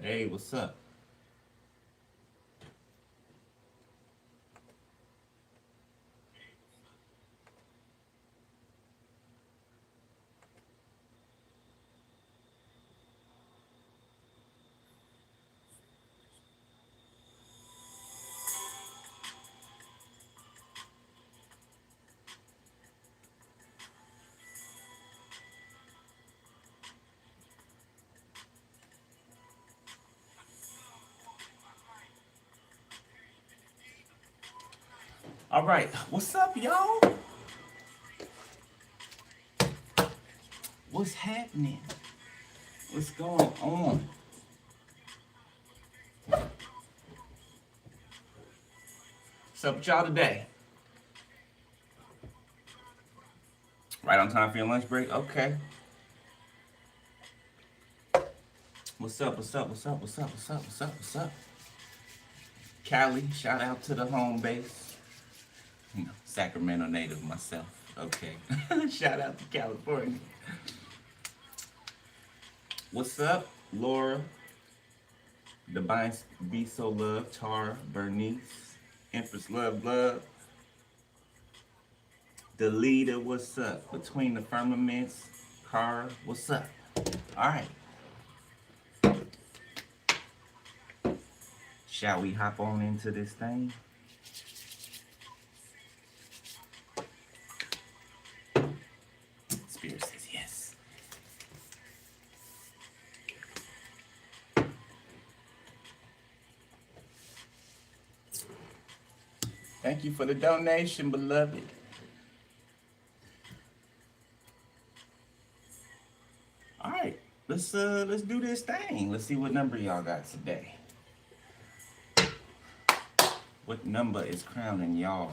Hey, what's up? All right, what's up, y'all? What's happening? What's going on? What's up with y'all today? Right on time for your lunch break? Okay. What's up? What's up? What's up? What's up? What's up? What's up? What's up? Cali, shout out to the home base. Sacramento native myself. Okay. Shout out to California. What's up, Laura? Divine Be So Love, Tar, Bernice, Empress Love Love. The leader, what's up? Between the firmaments, Car, what's up? All right. Shall we hop on into this thing? Spirit says yes. Thank you for the donation, beloved. All right, let's do this thing. Let's see what number y'all got today. What number is crowning y'all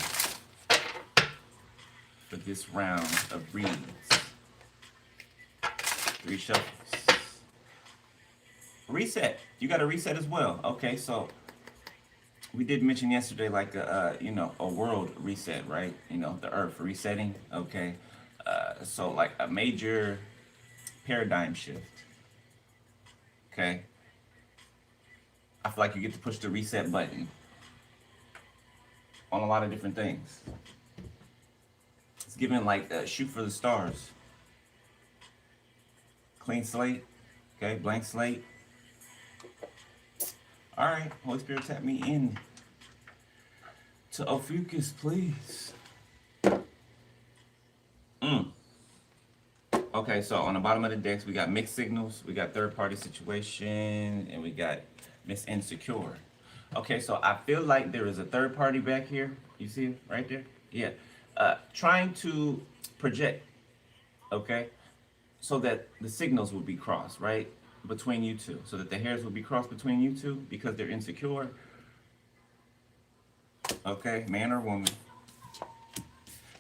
for this round of reads? 3 shuffles. Reset. You got a reset as well. Okay, so we did mention yesterday like a world reset, right? The earth resetting. Okay, so like a major paradigm shift. Okay, I feel like you get to push the reset button on a lot of different things. It's given like shoot for the stars. Clean slate. Okay, blank slate. All right, Holy Spirit, tap me in to Ophiuchus, please. Okay, so on the bottom of the decks, we got mixed signals, we got third party situation, and we got Miss Insecure. Okay, so I feel like there is a third party back here. You see it right there? Yeah. Trying to project, okay, so that the signals would be crossed, right? Between you two. So that the hairs would be crossed between you two because they're insecure. Okay, man or woman.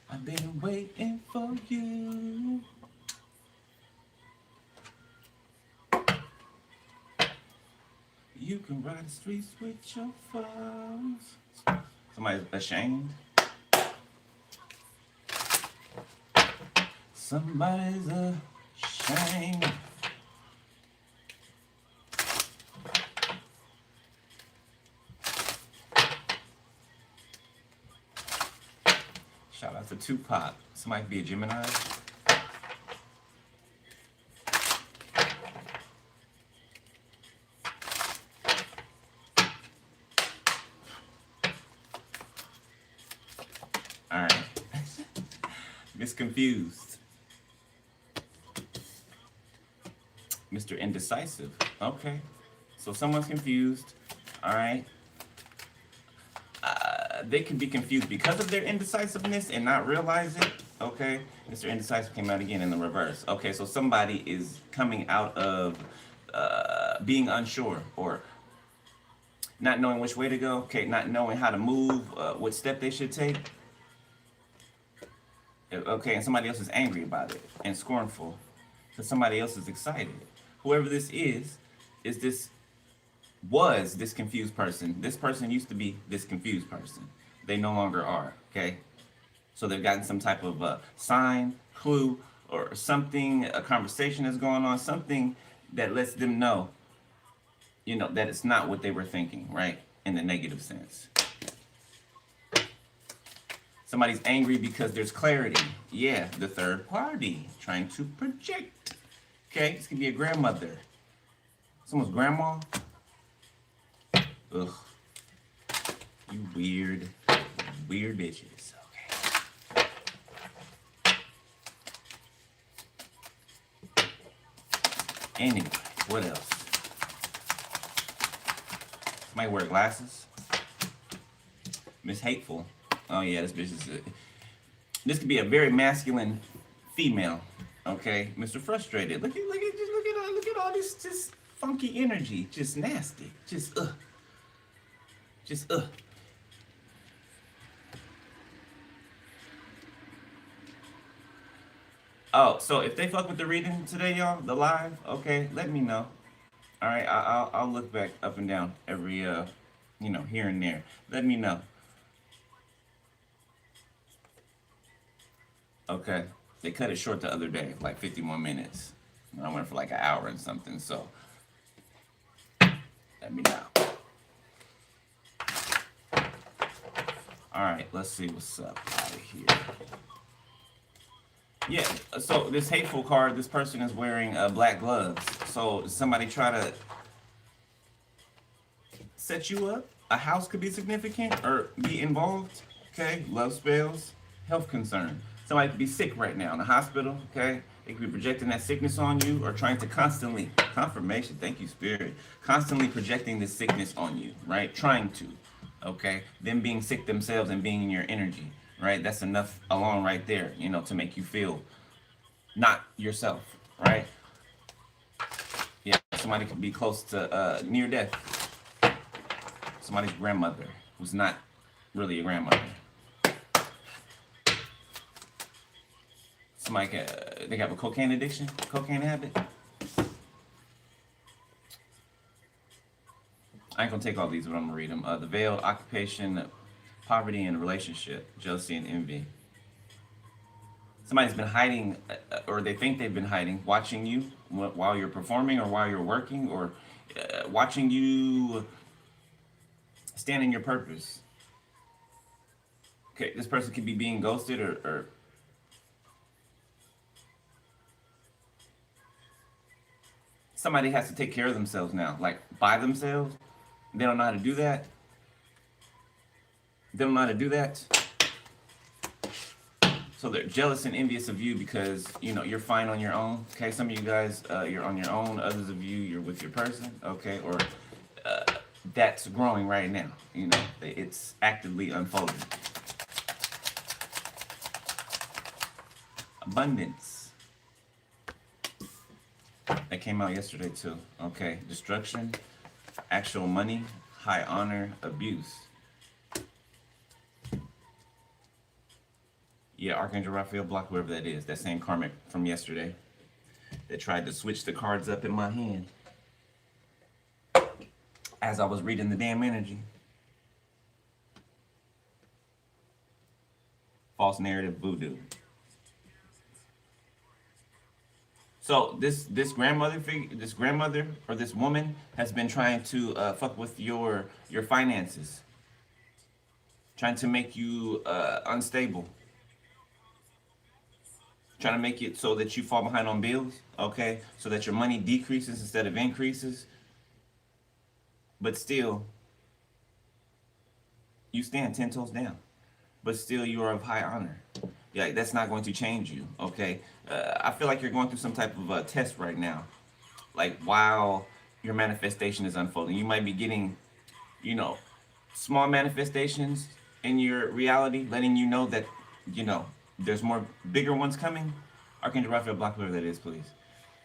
I've been waiting for you. You can ride the streets with your foes. Somebody's ashamed. Somebody's ashamed. Shout out to Tupac. Somebody be a Gemini. All right. Misconfused. Mr. Indecisive. Okay. So someone's confused. All right. They can be confused because of their indecisiveness and not realize it. Okay. Mr. Indecisive came out again in the reverse. Okay. So somebody is coming out of being unsure or not knowing which way to go. Okay. Not knowing how to move, what step they should take. Okay. And somebody else is angry about it and scornful because somebody else is excited. Whoever this is this was this confused person. This person used to be this confused person. They no longer are, okay? So they've gotten some type of sign, clue, or something, a conversation is going on, something that lets them know that it's not what they were thinking, right? In the negative sense. Somebody's angry because there's clarity. Yeah, the third party trying to project. Okay, this could be a grandmother. Someone's grandma. Ugh. You weird bitches. Okay. Anyway, what else? Somebody wear glasses. Miss Hateful. Oh yeah, this bitch is. This could be a very masculine female. Okay, Mr. Frustrated. Look at all this just funky energy, just nasty, just. Oh, so if they fuck with the reading today, y'all, the live, okay, let me know. All right, I'll look back up and down every here and there. Let me know. Okay, they cut it short the other day, like 50 more minutes. I went for like an hour and something. So let me know. All right, let's see what's up out of here. Yeah, so this hateful card, this person is wearing black gloves. So somebody try to set you up. A house could be significant or be involved. Okay, love spells, health concern. Somebody could be sick right now in the hospital. Okay, they could be projecting that sickness on you or trying to constantly, confirmation, thank you, Spirit, constantly projecting this sickness on you, right? Trying to, okay? Them being sick themselves and being in your energy, right? That's enough alone right there, to make you feel not yourself, right? Yeah, somebody could be close to near death. Somebody's grandmother who's not really a grandmother. Somebody they have a cocaine addiction, cocaine habit. I ain't gonna take all these, but I'm gonna read them. The veiled occupation, poverty and relationship, jealousy and envy. Somebody's been hiding, or they think they've been hiding, watching you while you're performing or while you're working, or watching you stand in your purpose. Okay, this person could be being ghosted or somebody has to take care of themselves now, like by themselves. They don't know how to do that. They don't know how to do that. So they're jealous and envious of you because you're fine on your own. Okay, some of you guys you're on your own. Others of you you're with your person. Okay, or that's growing right now. It's actively unfolding. Abundance. That came out yesterday too. Okay, destruction, actual money, high honor, abuse. Yeah, Archangel Raphael blocked whoever that is. That same karmic from yesterday that tried to switch the cards up in my hand as I was reading the damn energy. False narrative voodoo. So this grandmother or this woman has been trying to fuck with your finances, trying to make you unstable, trying to make it so that you fall behind on bills, okay, so that your money decreases instead of increases, but still you stand 10 toes down, but still you are of high honor. Yeah, that's not going to change you, okay? I feel like you're going through some type of test right now, like while your manifestation is unfolding. You might be getting, small manifestations in your reality, letting you know that, there's more bigger ones coming. Archangel Raphael, block whoever that is, please.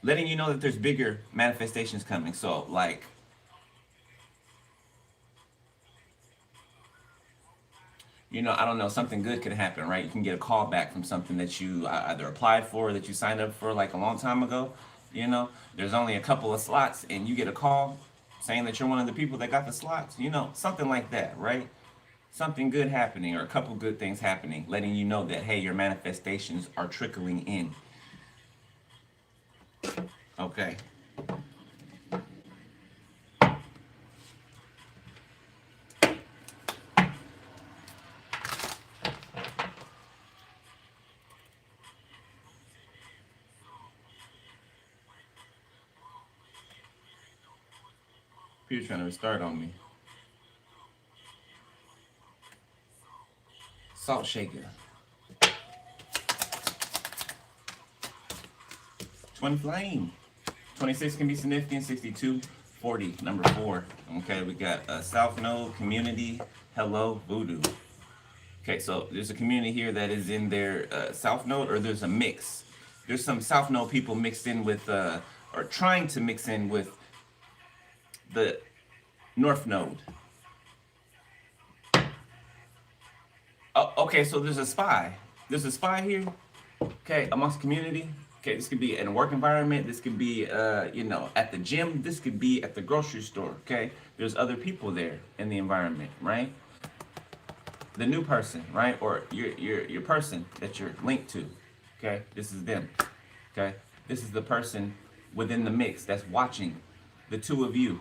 Letting you know that there's bigger manifestations coming. So, like, I don't know, something good could happen, right? You can get a call back from something that you either applied for or that you signed up for like a long time ago. There's only a couple of slots and you get a call saying that you're one of the people that got the slots, something like that, right? Something good happening or a couple good things happening, letting you know that, hey, your manifestations are trickling in. Okay. Computer trying to restart on me. Salt shaker. Twin flame. 26 can be significant. 62, 40. Number 4. Okay, we got South Node, community, hello, voodoo. Okay, so there's a community here that is in their South Node, or there's a mix. There's some South Node people mixed in with, or trying to mix in with the North Node. Oh, okay, so there's a spy. There's a spy here, okay, amongst the community. Okay, this could be in a work environment. This could be, at the gym. This could be at the grocery store, okay? There's other people there in the environment, right? The new person, right? Or your person that you're linked to, okay? This is them, okay? This is the person within the mix that's watching the two of you.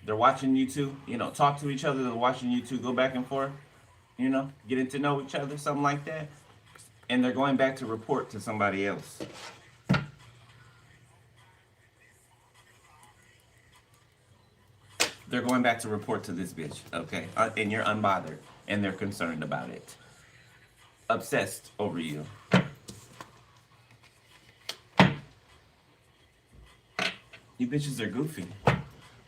They're watching you two, talk to each other. They're watching you two go back and forth, getting to know each other, something like that. And they're going back to report to somebody else. They're going back to report to this bitch, okay? And you're unbothered, and they're concerned about it. Obsessed over you. You bitches are goofy.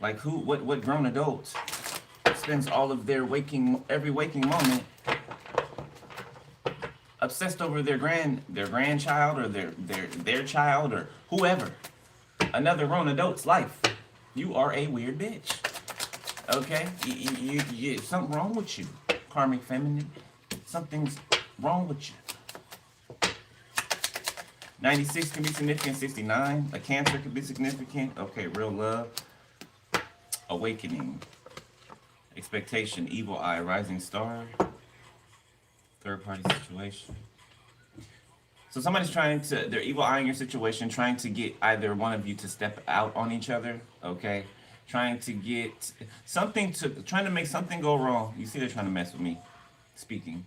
Like who? What grown adult spends all of their every waking moment obsessed over their grandchild or their child or whoever, another grown adult's life? You are a weird bitch. Okay, you something wrong with you, karmic feminine. Something's wrong with you. 96 can be significant. 69, a Cancer could be significant. Okay, real love, awakening, expectation, evil eye, rising star. Third party situation. So somebody's they're evil eyeing your situation, trying to get either one of you to step out on each other, okay? Trying to make something go wrong. You see, they're trying to mess with me speaking.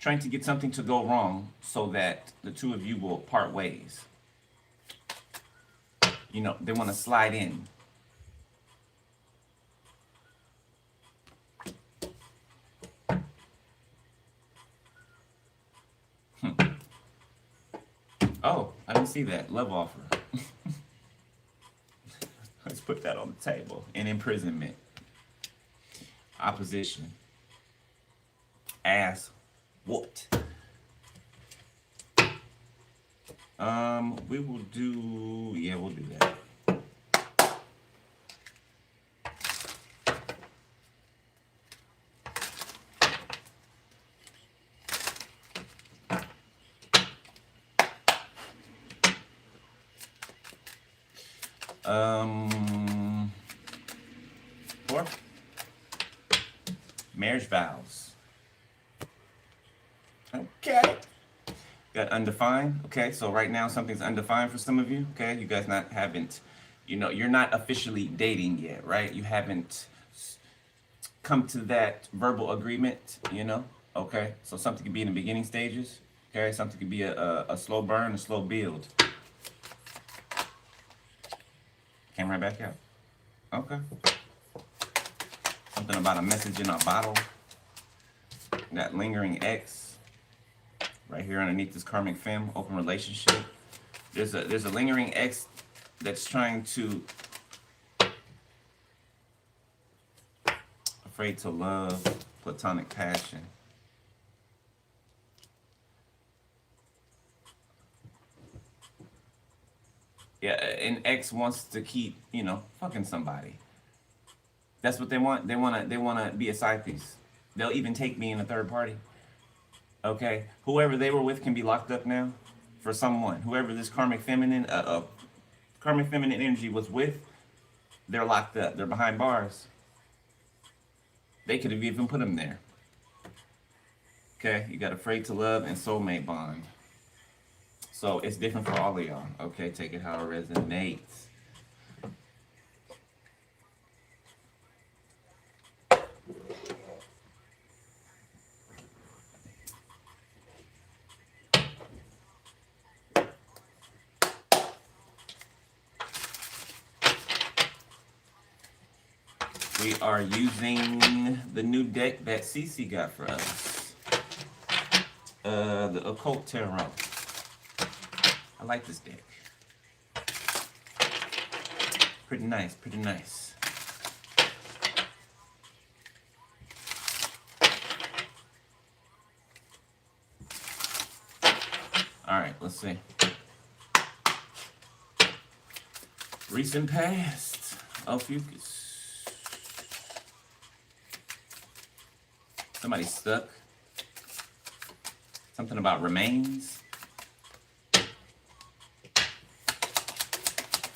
Trying to get something to go wrong so that the two of you will part ways. They want to slide in. Oh, I didn't see that. Love offer. Let's put that on the table. And imprisonment. Opposition. Ass whooped. We'll do that. Four. Marriage vows. Okay. Got undefined. Okay, so right now something's undefined for some of you. Okay, you guys you're not officially dating yet, right? You haven't come to that verbal agreement, Okay, so something could be in the beginning stages. Okay, something could be a slow burn, a slow build. Came right back out. Okay. Something about a message in a bottle. That lingering X. Right here underneath this karmic femme, open relationship. There's a lingering X that's trying to afraid to love, platonic passion. Yeah, an X wants to keep, fucking somebody. That's what they want. They wanna be a side piece. They'll even take me in a third party. Okay, whoever they were with can be locked up now for someone. Whoever this karmic feminine energy was with, they're locked up. They're behind bars. They could have even put them there. Okay, you got afraid to love and soulmate bond. So it's different for all of y'all. Okay, take it how it resonates. we are using the new deck that Cece got for us. The Occult Tarot. I like this deck. Pretty nice, pretty nice. All right, let's see. Recent past, Ophiuchus. Somebody stuck. Something about remains.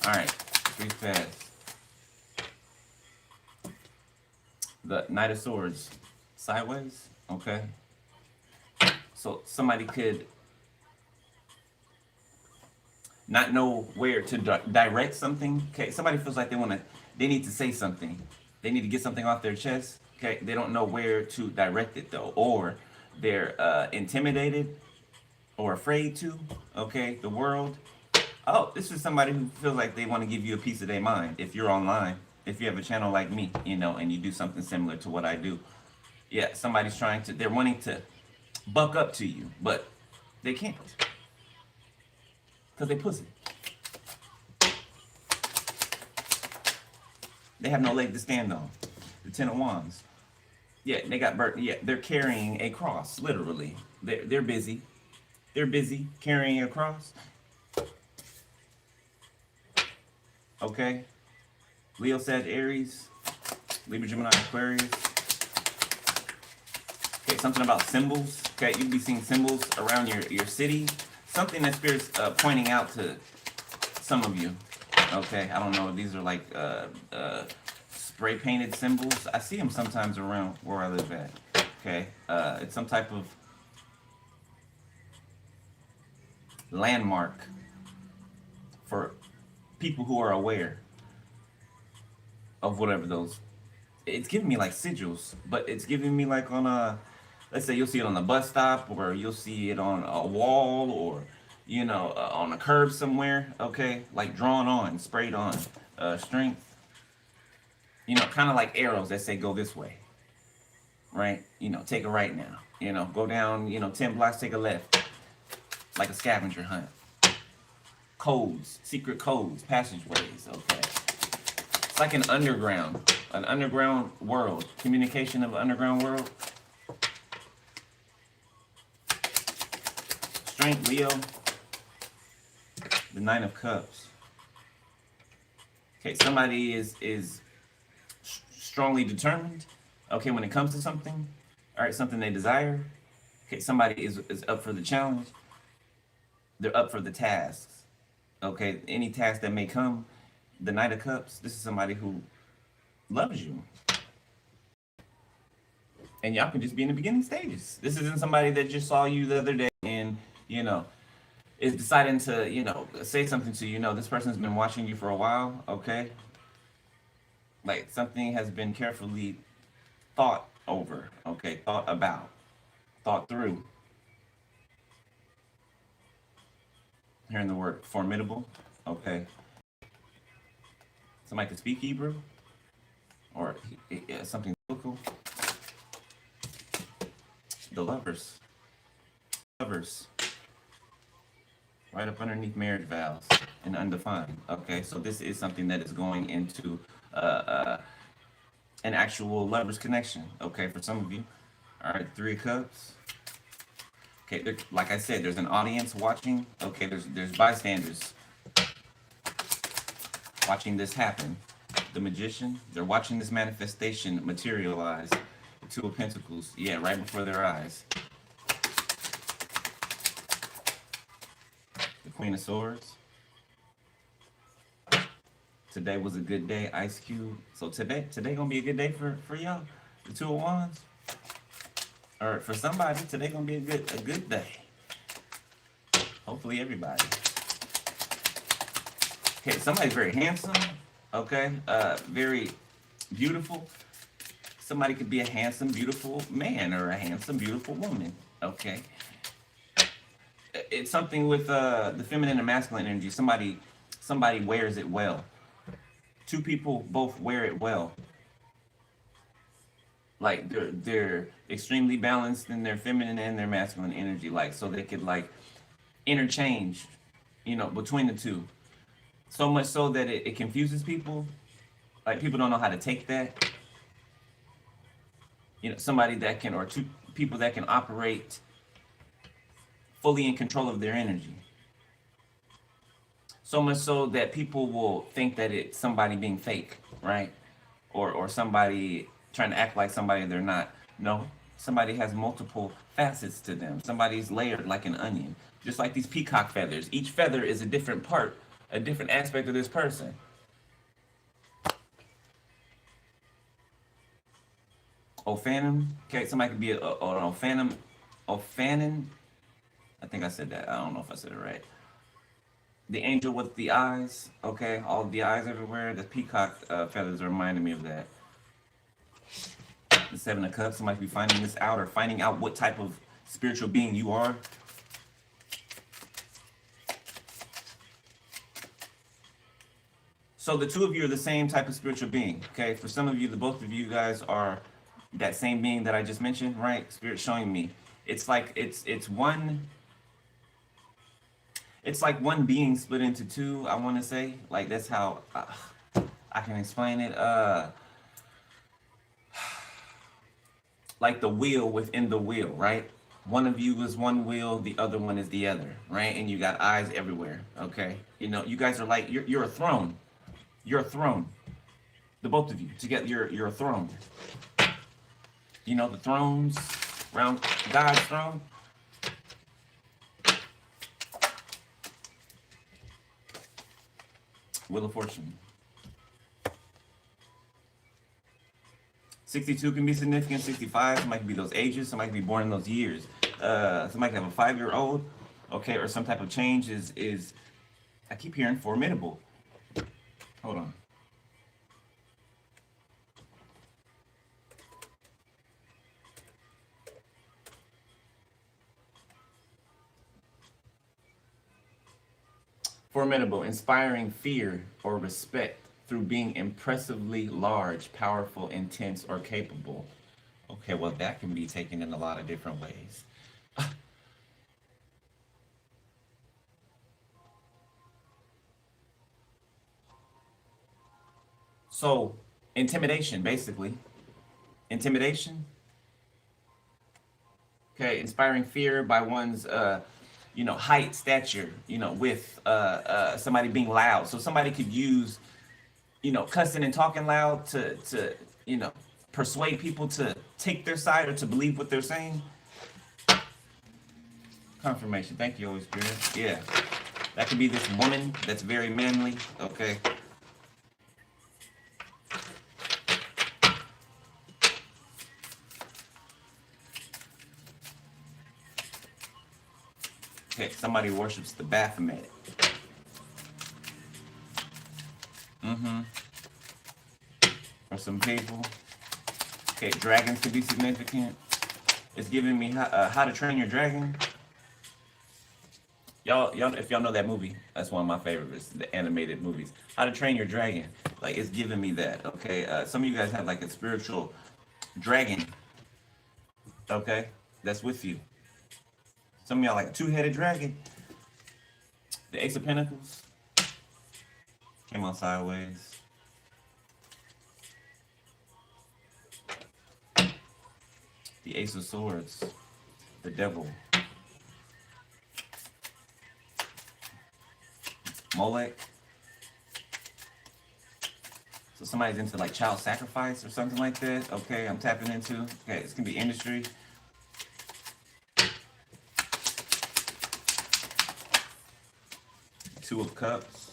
All right, recent past. The Knight of Swords, sideways, okay. So somebody could not know where to direct something. Okay, somebody feels like they need to say something. They need to get something off their chest. Okay, they don't know where to direct it though, or they're intimidated or afraid to. Okay, the world. Oh, this is somebody who feels like they want to give you a piece of their mind. If you're online, if you have a channel like me, you know, and you do something similar to what I do. Yeah, somebody's they're wanting to buck up to you, but they can't. Because they pussy. They have no leg to stand on. The Ten of Wands. Yeah, they got burnt. Yeah, they're carrying a cross, literally. They're busy. They're busy carrying a cross. Okay. Leo, Sag, Aries. Libra, Gemini, Aquarius. Okay, something about symbols. Okay, you'll be seeing symbols around your city. Something that Spirit's pointing out to some of you. Okay, I don't know. These are like spray painted symbols. I see them sometimes around where I live at. Okay, it's some type of landmark for people who are aware of whatever those. It's giving me like sigils, but it's giving me like on a, let's say you'll see it on a bus stop, or you'll see it on a wall, or you know, on a curb somewhere. Okay, like drawn on, sprayed on, strength. You know, kind of like arrows that say go this way, right? You know, take a right now. You know, go down, you know, 10 blocks, take a left, like a scavenger hunt. Codes, secret codes, passageways. Okay, it's like an underground world, communication of an underground world. Strength, Leo. The Nine of Cups. Okay, somebody is strongly determined. Okay, when it comes to something, all right, something they desire. Okay, somebody is up for the challenge. They're up for the tasks. Okay, any task that may come. The Knight of Cups. This is somebody who loves you. And y'all can just be in the beginning stages. This isn't somebody that just saw you the other day and, you know, is deciding to, you know, say something to you. No, this person's been watching you for a while, okay? Like something has been carefully thought over, okay? Thought about, thought through. Hearing the word formidable, okay? Somebody could speak Hebrew or something biblical. The lovers. Lovers. Right up underneath marriage vows and undefined. Okay, so this is something that is going into an actual lovers connection. Okay, for some of you. All right, 3 of Cups. Okay, like I said, there's an audience watching. Okay, there's bystanders watching this happen. The Magician, they're watching this manifestation materialize. The 2 of Pentacles, yeah, right before their eyes. The Queen of Swords. Today was a good day, Ice Cube. So today gonna be a good day for y'all. The 2 of Wands. Or for somebody, today gonna be a good day. Hopefully everybody. Okay, somebody's very handsome. Okay, very beautiful. Somebody could be a handsome, beautiful man or a handsome, beautiful woman. Okay. It's something with the feminine and masculine energy. Somebody wears it well. 2 people both wear it well. Like they're extremely balanced in their feminine and their masculine energy, like so they could like interchange, between the two. So much so that it confuses people. Like people don't know how to take that. Somebody that can, or two people that can operate fully in control of their energy. So much so that people will think that it's somebody being fake, right? Or somebody trying to act like somebody they're not. No, somebody has multiple facets to them. Somebody's layered like an onion. Just like these peacock feathers. Each feather is a different part, a different aspect of this person. Ophanum. Okay, somebody could be an Ophanum. Ophanon. I think I said that. I don't know if I said it right. The angel with the eyes. Okay, all the eyes everywhere. The peacock feathers are reminding me of that. The Seven of Cups. Somebody could be finding this out or finding out what type of spiritual being you are. So the two of you are the same type of spiritual being. Okay, for some of you, the both of you guys are that same being that I just mentioned, right? Spirit showing me. It's like it's one. It's like one being split into two. I want to say, like that's how I can explain it. Like the wheel within the wheel, right? One of you is one wheel, the other one is the other, right? And you got eyes everywhere. Okay, you guys are like you're a throne. You're a throne. The both of you together, you're a throne. The thrones around God's throne. Wheel of Fortune. 62 can be significant. 65, somebody can be those ages. Somebody can be born in those years. Somebody can have a 5-year-old, okay, or some type of change is I keep hearing formidable. Hold on. Formidable, inspiring fear or respect through being impressively large, powerful, intense, or capable. Okay, well, that can be taken in a lot of different ways. So, intimidation, basically. Intimidation. Okay, inspiring fear by one's height, stature, with somebody being loud. So somebody could use, cussing and talking loud to persuade people to take their side or to believe what they're saying. Confirmation. Thank you, Holy Spirit. Yeah. That could be this woman that's very manly. Okay. Okay, somebody worships the Baphomet. For some people. Okay, dragons could be significant. It's giving me How to Train Your Dragon. Y'all, if y'all know that movie, that's one of my favorites, the animated movies. How to Train Your Dragon. Like, it's giving me that, okay? Some of you guys have, like, a spiritual dragon, okay? That's with you. Some of y'all like a two-headed dragon. The Ace of Pentacles came on sideways. The Ace of Swords, the Devil. Molech. So somebody's into like child sacrifice or something like that. Okay, I'm tapping into. Okay, it's gonna be industry. Two of Cups.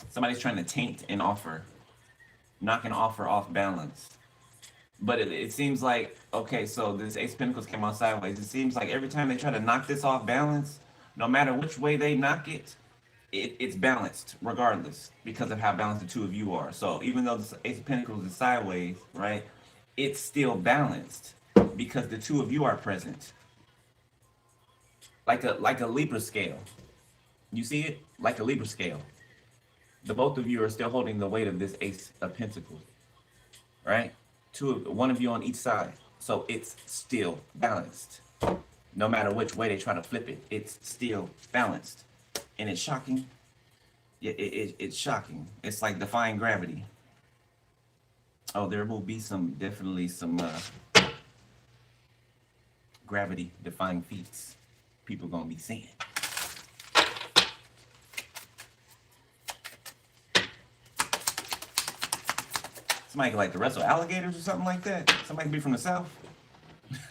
Somebody's trying to taint an offer, knock an offer off balance. But it seems like, okay, so this Ace of Pentacles came out sideways. It seems like every time they try to knock this off balance, no matter which way they knock it, it's balanced regardless because of how balanced the two of you are. So even though the Ace of Pentacles is sideways, right, it's still balanced because the two of you are present. Like a Libra scale. You see it? Like a Libra scale. The both of you are still holding the weight of this Ace of Pentacles, right? One of you on each side. So it's still balanced. No matter which way they try to flip it, it's still balanced. And it's shocking. It's shocking. It's like defying gravity. Oh, there will be definitely some gravity defying feats people gonna be seeing. Somebody could like to wrestle alligators or something like that. Somebody could be from the South.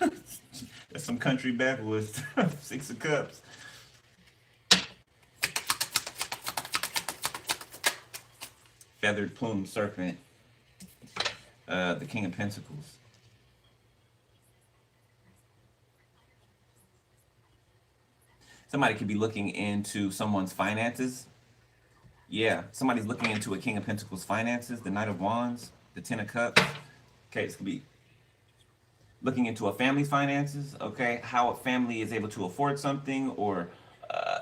That's some country backwoods. Six of Cups. Feathered plume serpent. The King of Pentacles. Somebody could be looking into someone's finances. Yeah, somebody's looking into a King of Pentacles finances, the Knight of Wands, the Ten of Cups. Okay, this could be looking into a family's finances, okay? How a family is able to afford something, or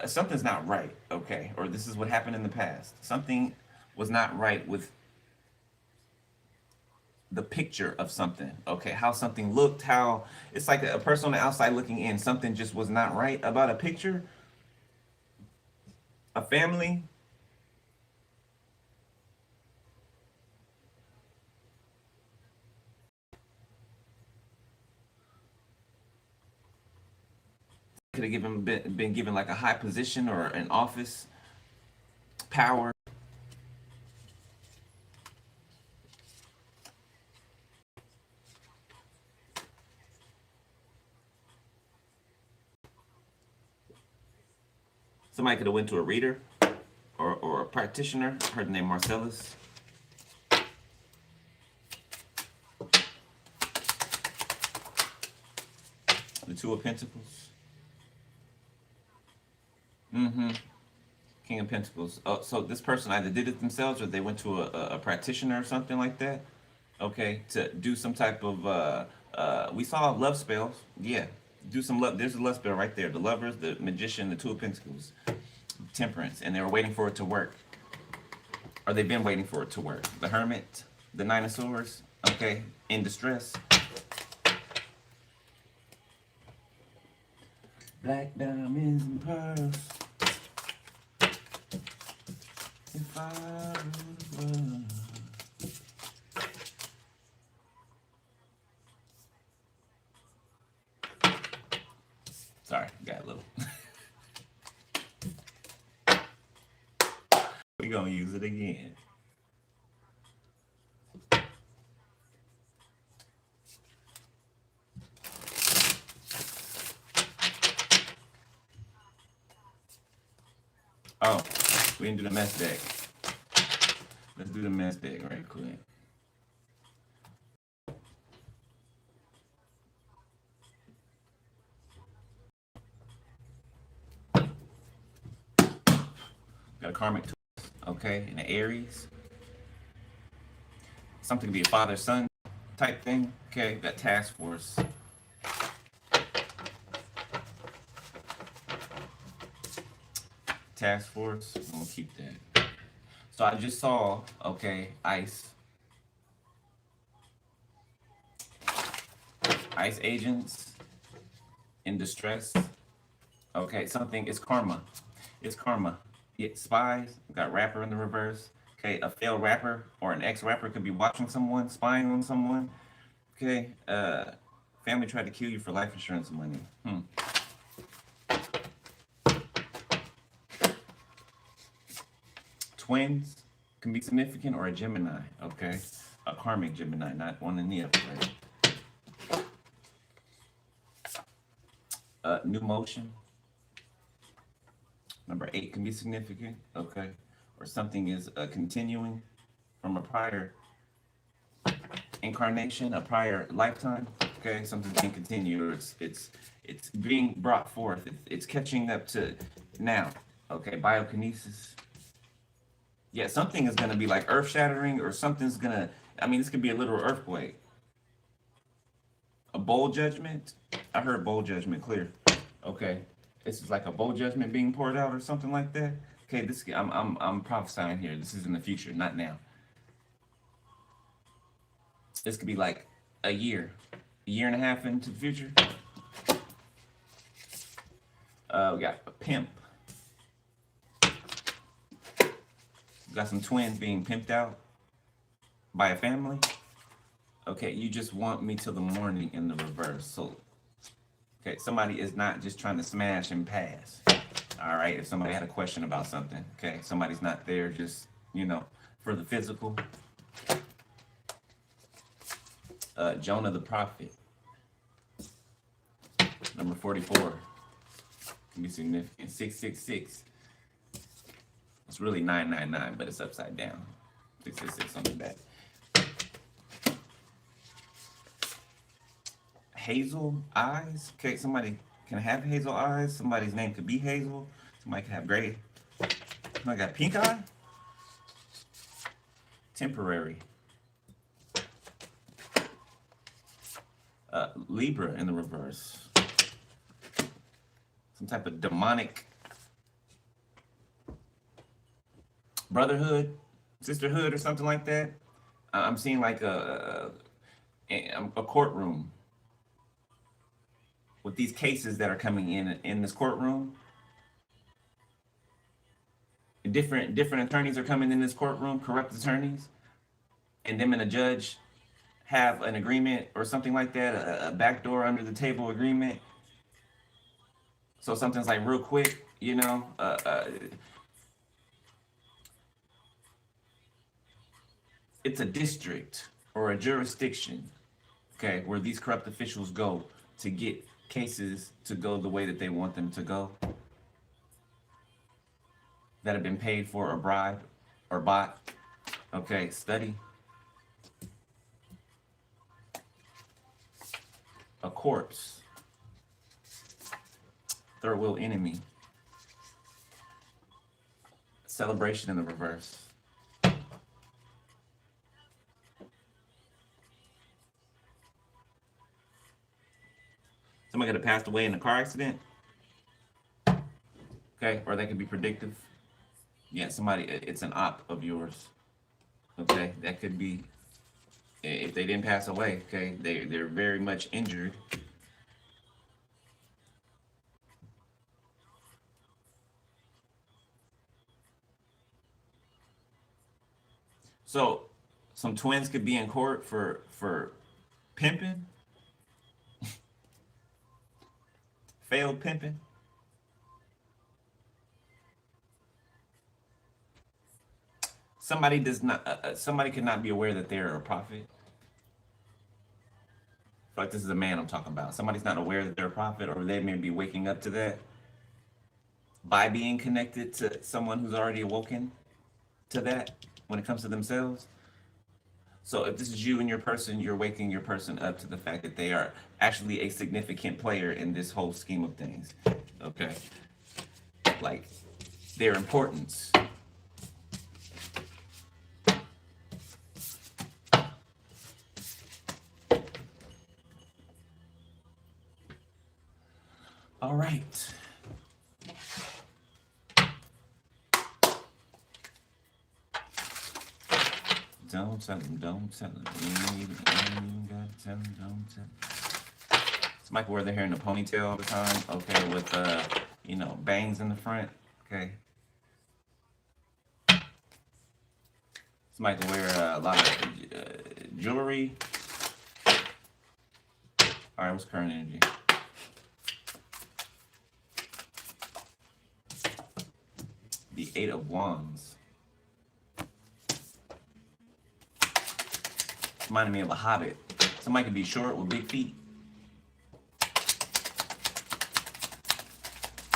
something's not right, okay? Or this is what happened in the past. Something was not right with the picture of something, okay? How something looked, how it's like a person on the outside looking in. Something just was not right about a picture, a family. Could have been given like a high position or an office, power. Somebody could have went to a reader or a practitioner. I heard the name Marcellus. The Two of Pentacles. King of Pentacles. Oh, so this person either did it themselves or they went to a practitioner or something like that. Okay, to do some type of we saw love spells. Yeah, do some love. There's a love spell right there. The Lovers, the Magician, the Two of Pentacles, Temperance, and they were waiting for it to work, or they've been waiting for it to work. The Hermit, the Nine of Swords. Okay, in distress. Black diamonds and pearls. If I would run. Sorry, got a little. We're gonna use it again. Oh, we didn't do the mess deck. Let's do the mess deck right quick. Got a karmic twist, okay, and an Aries. Something to be a father-son type thing, okay. Got task force. Task force, I'm gonna keep that. So I just saw, okay, ICE agents in distress. Okay, something is karma. It's karma. Spies, got rapper in the reverse. Okay, a failed rapper or an ex-rapper could be watching someone, spying on someone. Okay, family tried to kill you for life insurance money. Twins can be significant, or a Gemini, okay? A karmic Gemini, not one in the other, right? New motion. Number 8 can be significant, okay? Or something is continuing from a prior incarnation, a prior lifetime, okay? Something's being continued, or it's being brought forth. It's catching up to now, okay? Biokinesis. Yeah, something is going to be like earth-shattering, or something's going to, I mean, this could be a literal earthquake. A bowl judgment. I heard bowl judgment clear. Okay. This is like a bowl judgment being poured out or something like that. Okay, I'm prophesying here. This is in the future, not now. This could be like a year and a half into the future. We got a pimp. We got some twins being pimped out by a family. Okay, you just want me till the morning in the reverse. So, okay, somebody is not just trying to smash and pass. All right, if somebody had a question about something, okay, somebody's not there just, for the physical. Jonah the prophet, number 44, can be significant. 666. It's really 999, but it's upside down. 666 on the back. Hazel eyes. Okay, somebody can have hazel eyes. Somebody's name could be Hazel. Somebody could have gray. I got pink eye. Temporary. Libra in the reverse. Some type of demonic brotherhood, sisterhood, or something like that. I'm seeing like a courtroom with these cases that are coming in this courtroom. Different attorneys are coming in this courtroom, corrupt attorneys, and them and a judge have an agreement or something like that, a backdoor under the table agreement. So something's like real quick, it's a district or a jurisdiction, okay, where these corrupt officials go to get cases to go the way that they want them to go, that have been paid for or bribed or bought. Okay, study. A corpse. Third wheel enemy. Celebration in the reverse. Somebody could have passed away in a car accident. Okay, or that could be predictive. Yeah, somebody, it's an op of yours. Okay, that could be, if they didn't pass away, okay, they're very much injured. So, some twins could be in court for pimping, failed pimping. Somebody does not. Somebody cannot be aware that they're a prophet. Like this is a man I'm talking about. Somebody's not aware that they're a prophet, or they may be waking up to that by being connected to someone who's already awoken to that when it comes to themselves. So if this is you and your person, you're waking your person up to the fact that they are actually a significant player in this whole scheme of things. Okay, like their importance. All right. Don't tell him, don't tell him. You ain't even gotta tell him, don't tell him. Somebody can wear their hair in a ponytail all the time, okay, with, bangs in the front, okay. Somebody can wear a lot of jewelry. All right, what's current energy? The 8 of Wands. Reminded me of a hobbit. Somebody could be short with big feet.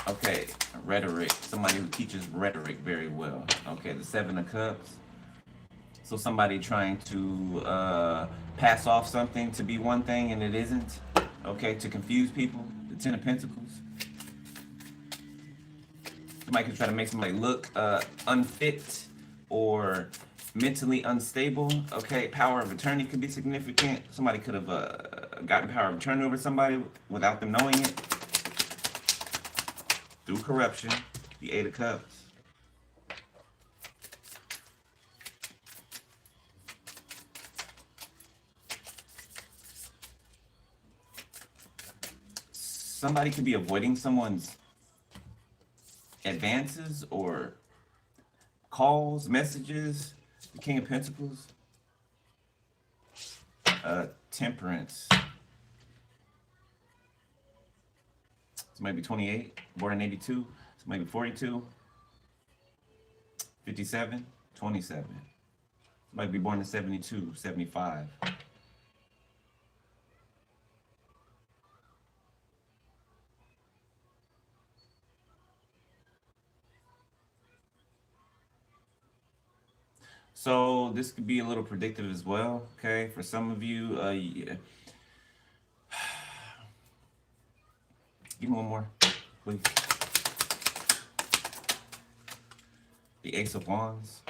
Okay, rhetoric. Somebody who teaches rhetoric very well. Okay, the 7 of Cups. So somebody trying to pass off something to be one thing and it isn't. Okay, to confuse people. The 10 of Pentacles. Somebody could try to make somebody look unfit or mentally unstable. Okay, power of attorney could be significant. Somebody could have gotten power of attorney over somebody without them knowing it through corruption. The 8 of Cups. somebody could be avoiding someone's advances or calls, messages. The King of Pentacles. Temperance. So maybe 28, born in 82. So maybe 42, 57, 27. Might be born in 72, 75. So this could be a little predictive as well, okay? For some of you, yeah. Give me one more, please. The Ace of Wands.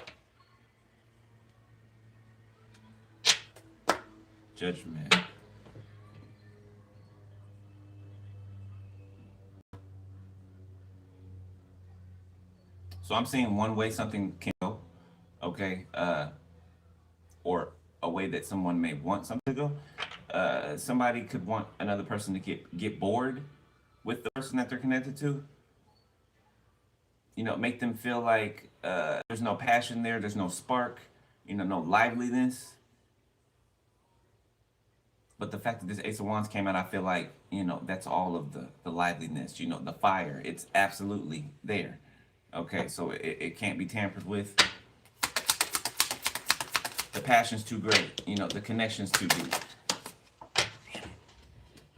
Judgment. So I'm seeing one way something can go, okay? Or a way that someone may want something to go. Somebody could want another person to get bored with the person that they're connected to. You know, make them feel like there's no passion there, there's no spark, you know, no liveliness. But the fact that this Ace of Wands came out, I feel like, you know, that's all of the liveliness, you know, the fire. It's absolutely there. Okay, so it can't be tampered with. The passion's too great, you know, the connection's too deep.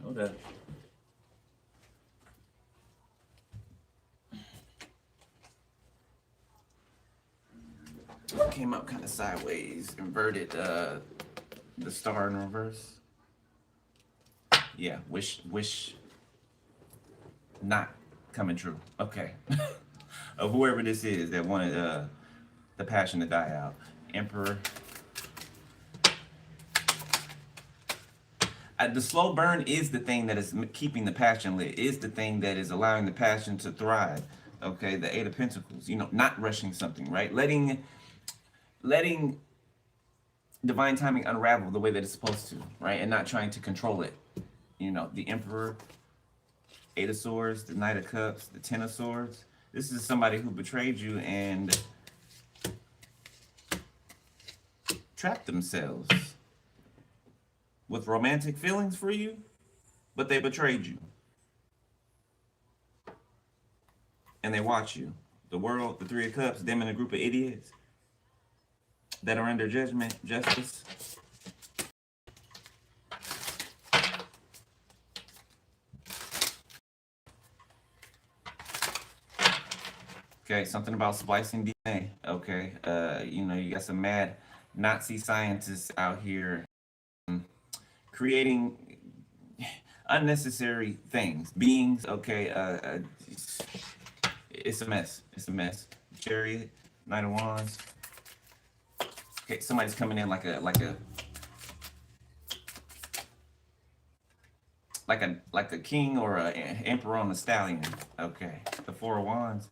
Hold up. Came up kind of sideways, inverted the star in reverse. Yeah, wish not coming true. Okay. Of whoever this is that wanted the passion to die out. Emperor. The slow burn is the thing that is keeping the passion lit, is the thing that is allowing the passion to thrive. Okay, the Eight of Pentacles, you know, not rushing something, right? Letting divine timing unravel the way that it's supposed to, right? And not trying to control it. You know, the Emperor, Eight of Swords, the Knight of Cups, the Ten of Swords. This is somebody who betrayed you and trapped themselves with romantic feelings for you, but they betrayed you. And they watch you. The world, the Three of Cups, them and a group of idiots that are under justice. Okay, something about splicing DNA. Okay, you know, you got some mad Nazi scientists out here creating unnecessary things, beings. Okay, it's a mess. It's a mess. Chariot, Knight of Wands. Okay, somebody's coming in like a king or an emperor on a stallion. Okay, the Four of Wands.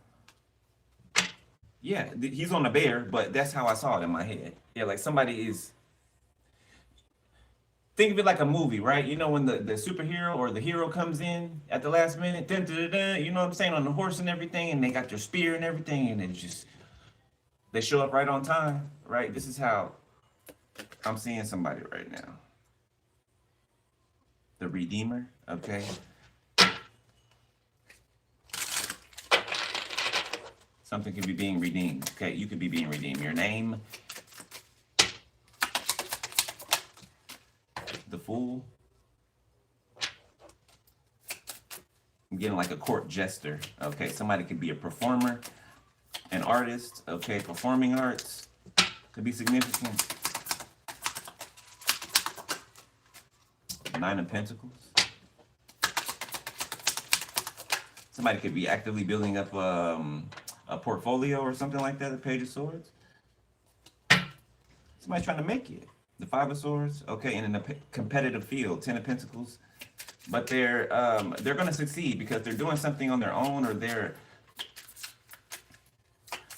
Yeah, he's on a bear, but that's how I saw it in my head. Yeah, like somebody is. Think of it like a movie, right? You know, when the superhero or the hero comes in at the last minute, dun, dun, dun, dun, you know what I'm saying, on the horse and everything, and they got their spear and everything, and it just, they show up right on time, right? This is how I'm seeing somebody right now. The Redeemer, okay? Something could be being redeemed. Okay, you could be being redeemed. Your name, the Fool. I'm getting like a court jester. Okay, somebody could be a performer, an artist. Okay, performing arts could be significant. Nine of Pentacles. Somebody could be actively building up a portfolio or something like that, the Page of Swords. Somebody trying to make it. The Five of Swords, okay, and in a competitive field, Ten of Pentacles. But they're going to succeed because they're doing something on their own, or they're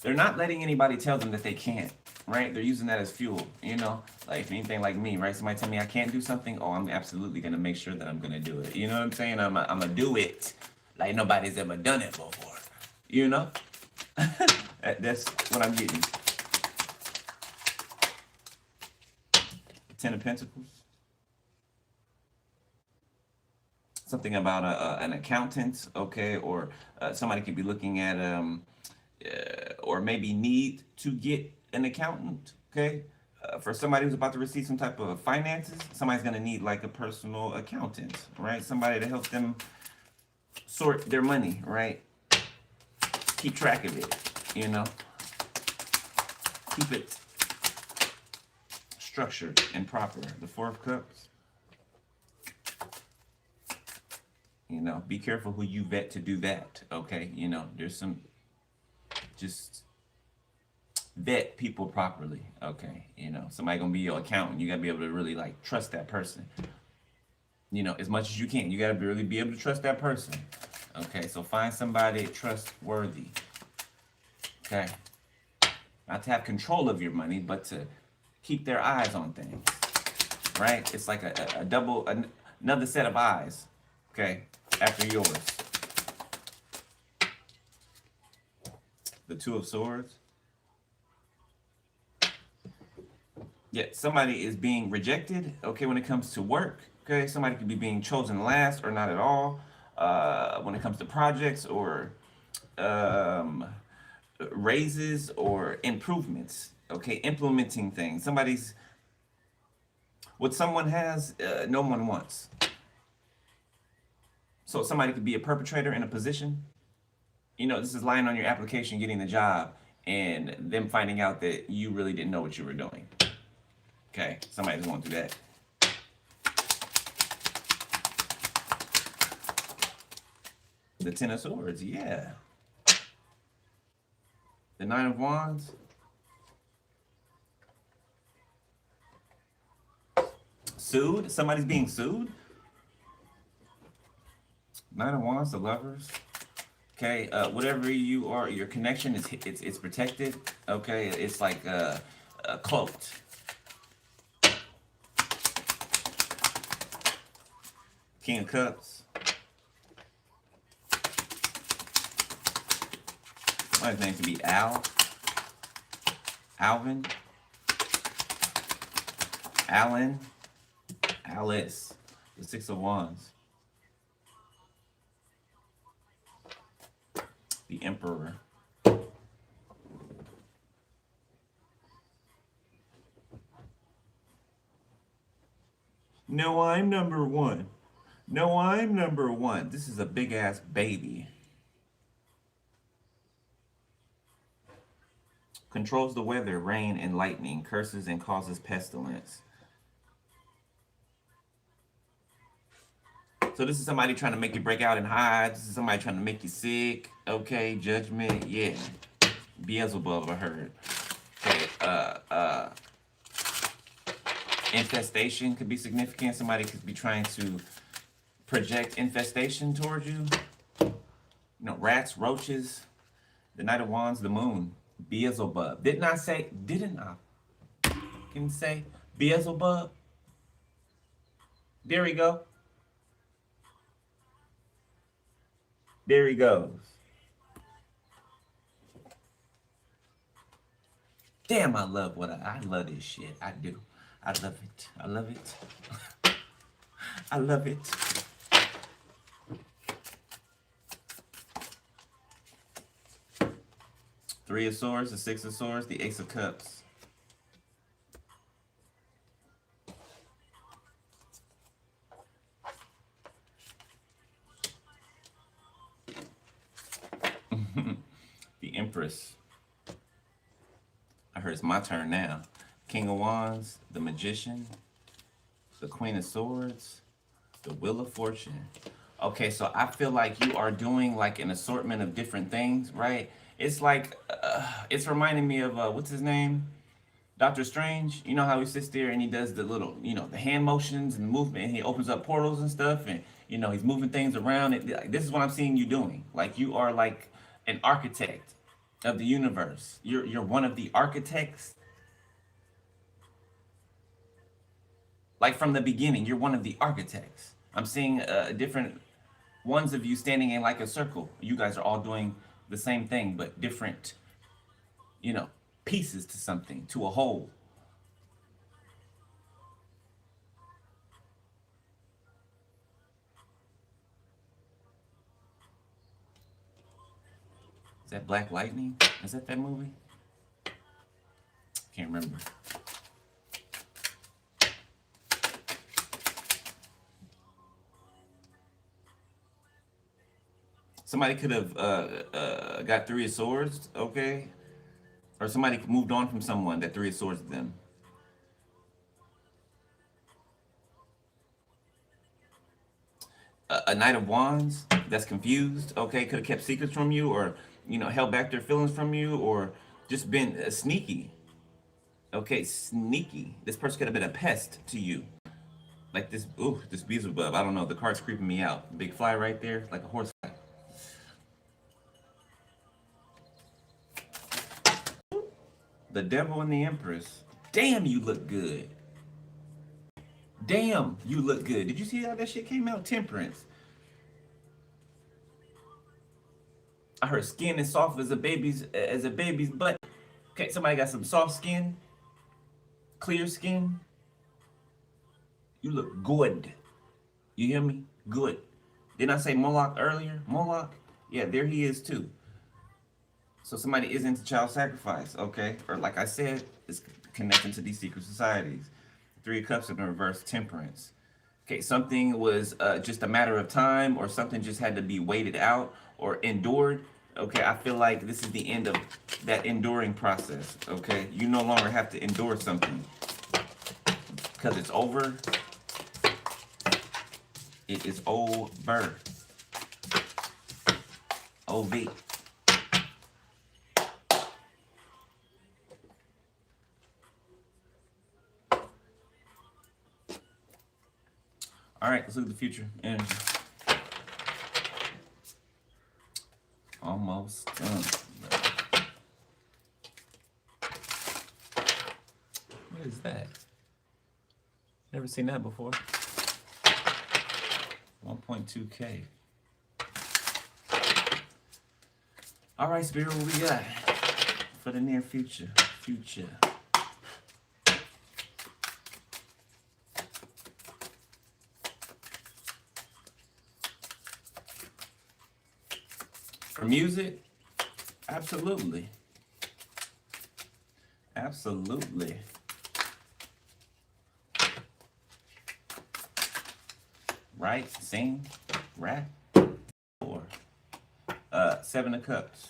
not letting anybody tell them that they can't, right? They're using that as fuel, you know. Like if anything like me, right? Somebody tell me I can't do something, oh, I'm absolutely gonna make sure that I'm gonna do it. You know what I'm saying? I'm gonna do it like nobody's ever done it before. You know? That's what I'm getting. Ten of Pentacles. Something about an accountant, okay, or somebody could be looking at or maybe need to get an accountant, okay. For somebody who's about to receive some type of finances, somebody's gonna need like a personal accountant, right? Somebody to help them sort their money, right? Keep track of it, you know. Keep it structured and proper. The Four of Cups. You know, be careful who you vet to do that, okay? You know, there's some, just vet people properly, okay? You know, somebody gonna be your accountant. You gotta be able to really like trust that person. You know, as much as you can. You gotta really be able to trust that person. Okay, so find somebody trustworthy. Okay. Not to have control of your money, but to keep their eyes on things. Right? It's like a double, another set of eyes. Okay, after yours. The Two of Swords. Yeah, somebody is being rejected, okay, when it comes to work. Okay, somebody could be being chosen last or not at all. When it comes to projects or um, raises or improvements, okay, implementing things. Somebody's, what someone has, no one wants. So somebody could be a perpetrator in a position. You know, this is lying on your application, getting the job, and them finding out that you really didn't know what you were doing. Okay, somebody's going through that. The Ten of Swords, yeah. The Nine of Wands. Sued? Somebody's being sued? Nine of Wands, the Lovers. Okay, whatever you are, your connection is it's protected. Okay, it's like cloaked. King of Cups. My name could be Al, Alvin, Alan, Alice. The Six of Wands. The Emperor. No, I'm number one. No, I'm number one. This is a big ass baby. Controls the weather, rain and lightning, curses and causes pestilence. So this is somebody trying to make you break out and hide. This is somebody trying to make you sick. Okay, judgment, yeah. Beelzebub, I heard. Okay, infestation could be significant. Somebody could be trying to project infestation towards you. You know, rats, roaches. The Knight of Wands, the Moon. Beelzebub. Didn't I say? Didn't I? Can you say Beelzebub? There we go. There he goes. Damn, I love I love this shit. I do. I love it. I love it. I love it. Three of Swords, the Six of Swords, the Ace of Cups. The Empress. I heard it's my turn now. King of Wands, the Magician, the Queen of Swords, the Wheel of Fortune. Okay, so I feel like you are doing like an assortment of different things, right? It's like, it's reminding me of, what's his name? Doctor Strange. You know how he sits there and he does the little, you know, the hand motions and movement, and he opens up portals and stuff, and, you know, he's moving things around. And like, this is what I'm seeing you doing. Like, you are like an architect of the universe. You're one of the architects Like from the beginning, you're one of the architects. I'm seeing different ones of you standing in like a circle. You guys are all doing the same thing, but different, you know, pieces to something, to a whole. Is that Black Lightning? Is that movie? Can't remember. Somebody could have got Three of Swords, okay? Or somebody moved on from someone that Three of Swords to them. A Knight of Wands that's confused, okay? Could have kept secrets from you, or, you know, held back their feelings from you, or just been sneaky. Okay, sneaky. This person could have been a pest to you. Like this, ooh, this Beelzebub. I don't know. The card's creeping me out. Big fly right there, like a horse fly. The Devil and the Empress. Damn, you look good. Damn, you look good. Did you see how that shit came out? Temperance. I heard skin is soft as a baby's butt. Okay, somebody got some soft skin, clear skin. You look good. You hear me? Good. Didn't I say Moloch earlier? Moloch? Yeah, there he is too. So somebody is into child sacrifice, okay? Or like I said, it's connecting to these secret societies. Three of Cups in reverse, Temperance. Okay, something was just a matter of time, or something just had to be waited out or endured. Okay, I feel like this is the end of that enduring process, okay? You no longer have to endure something because it's over. It is over. OV. All right, let's look at the future energy. Almost done. What is that? Never seen that before. 1.2K. All right, Spirit, what we got for the near future? For music, absolutely. Absolutely. Write, sing, rap, or Seven of Cups.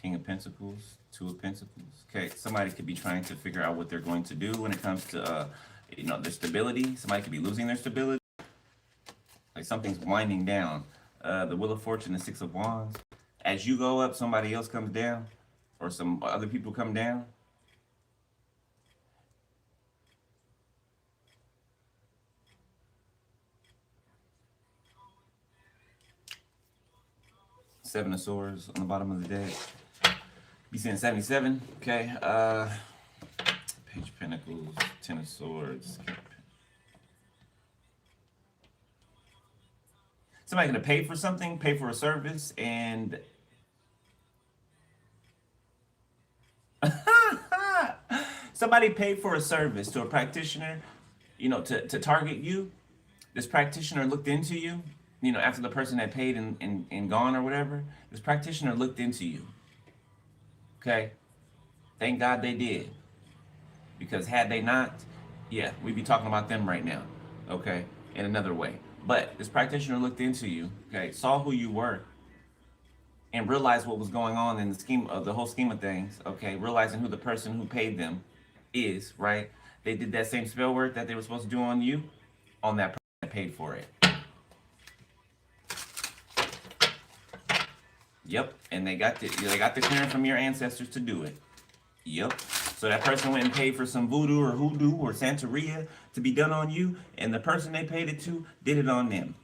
King of Pentacles, Two of Pentacles. Okay, somebody could be trying to figure out what they're going to do when it comes to, you know, their stability. Somebody could be losing their stability. Like something's winding down. The Wheel of Fortune, the Six of Wands. As you go up, somebody else comes down, or some other people come down. Seven of Swords on the bottom of the deck. Be saying 77. Okay. Page of Pentacles, Ten of Swords. Somebody gonna pay for something, pay for a service, and somebody paid for a service to a practitioner, you know, to target you. This practitioner looked into you, you know, after the person had paid and gone or whatever. This practitioner looked into you. Okay? Thank God they did. Because had they not, yeah, we'd be talking about them right now. Okay? In another way. But this practitioner looked into you, okay, saw who you were, and realized what was going on in the scheme of the whole scheme of things, okay, realizing who the person who paid them is, right? They did that same spell work that they were supposed to do on you, on that person that paid for it. Yep, and they got the clearance from your ancestors to do it. Yep. So that person went and paid for some voodoo or hoodoo or Santeria to be done on you, and the person they paid it to did it on them.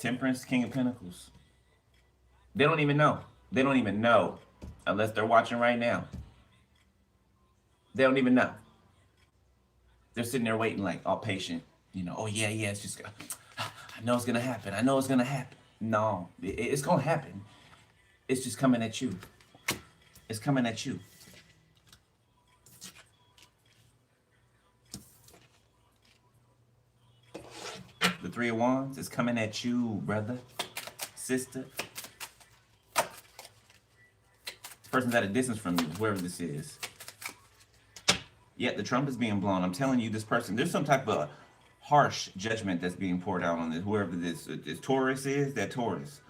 Temperance, King of Pentacles. They don't even know. They don't even know unless they're watching right now. They don't even know. They're sitting there waiting like all patient. You know, oh yeah, it's just, I know it's gonna happen. I know it's gonna happen. No, it's gonna happen. It's just coming at you. It's coming at you. The Three of Wands is coming at you, brother, sister. This person's at a distance from you, whoever this is. Yet the trumpet is being blown. I'm telling you, this person, there's some type of harsh judgment that's being poured out on this, whoever this Taurus is, that Taurus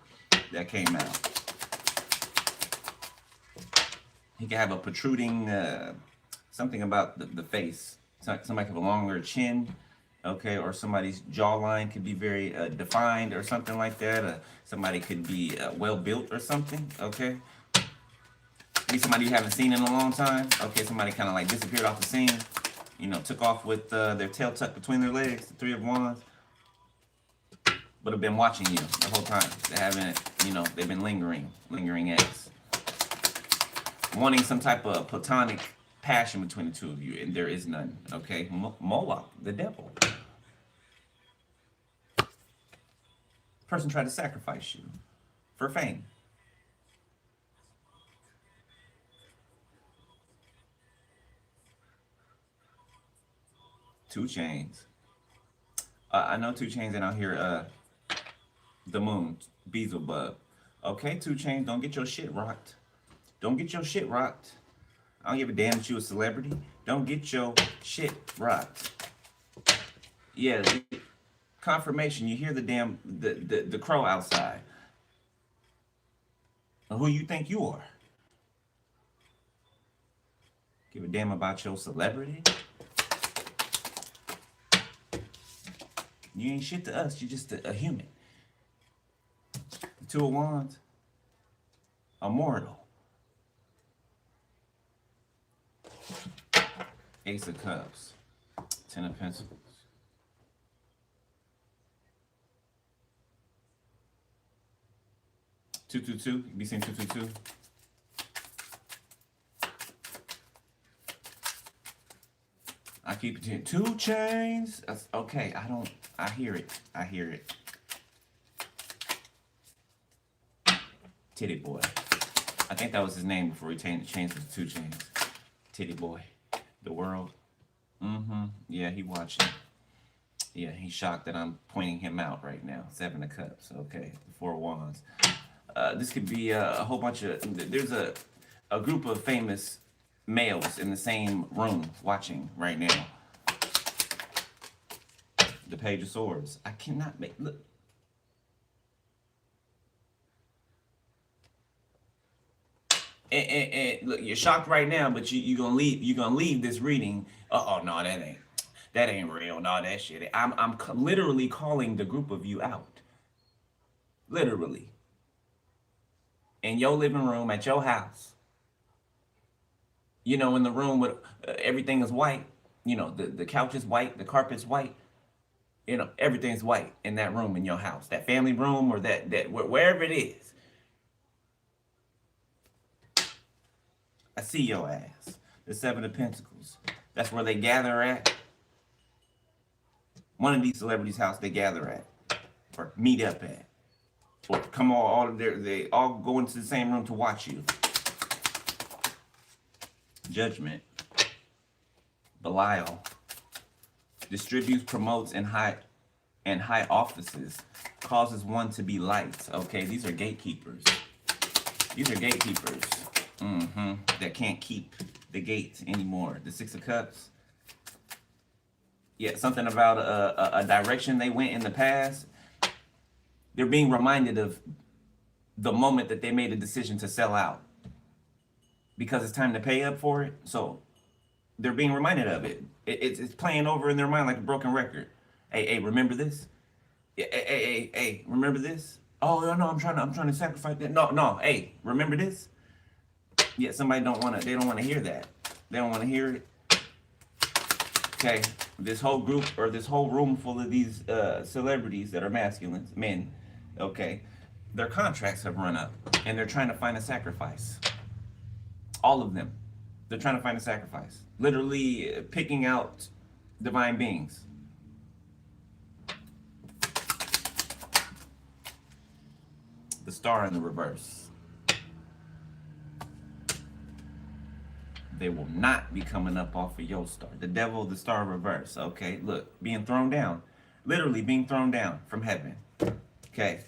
that came out. He can have a protruding, something about the face. Somebody can have a longer chin, okay, or somebody's jawline could be very defined or something like that. Somebody could be well built or something, okay. Maybe somebody you haven't seen in a long time, okay. Somebody kind of like disappeared off the scene, you know, took off with their tail tucked between their legs, the Three of Wands, but have been watching you the whole time. They haven't, you know, they've been lingering eggs, wanting some type of platonic passion between the two of you, and there is none, okay? Moloch, the devil. Person tried to sacrifice you for fame. Two Chains. I know Two Chains, and I'll hear the Moon, Beelzebub. Okay, Two Chains, don't get your shit rocked. Don't get your shit rocked. I don't give a damn that you a celebrity. Don't get your shit rocked. Yeah, confirmation. You hear the damn the crow outside. Who you think you are? Give a damn about your celebrity? You ain't shit to us. You're just a human. The Two of Wands, immortal. Ace of Cups, Ten of Pentacles. Two, two, two. You be seeing 222. I keep it in 2 Chains. That's okay. I hear it. I hear it. Titty Boy. I think that was his name before he changed it to 2 Chains. Titty Boy. The world. Yeah, he watching. Yeah, he's shocked that I'm pointing him out right now. 7 of Cups. Okay. The 4 of Wands. This could be a whole bunch of... There's a group of famous males in the same room watching right now. The Page of Swords. I cannot make... Look. And look, you're shocked right now, but you're gonna leave this reading. Oh no, that ain't real. No, that shit. I'm literally calling the group of you out. Literally. In your living room at your house. You know, in the room with everything is white. You know, the couch is white, the carpet's white. You know, everything's white in that room in your house. That family room or that wherever it is. I see your ass. The 7 of Pentacles. That's where they gather at. One of these celebrities' house they gather at. Or meet up at. Or come all they all go into the same room to watch you. Judgment. Belial. Distributes, promotes, and high offices. Causes one to be liked. Okay, these are gatekeepers. These are gatekeepers. That can't keep the gate anymore. The 6 of Cups. Yeah, something about a direction they went in the past. They're being reminded of the moment that they made a decision to sell out. Because it's time to pay up for it. So they're being reminded of it. It's playing over in their mind like a broken record. Hey, remember this? Hey, remember this? Oh no, I'm trying to sacrifice that. No, hey, remember this? Yeah, somebody they don't want to hear that. They don't want to hear it. Okay, this whole group or this whole room full of these celebrities that are masculines, men, Okay, their contracts have run up, and they're trying to find a sacrifice. All of them, they're trying to find a sacrifice. Literally picking out divine beings. The star in the reverse. They will not be coming up off of your star. The devil, the star reverse. Okay, look, being thrown down. Literally being thrown down from heaven. Okay.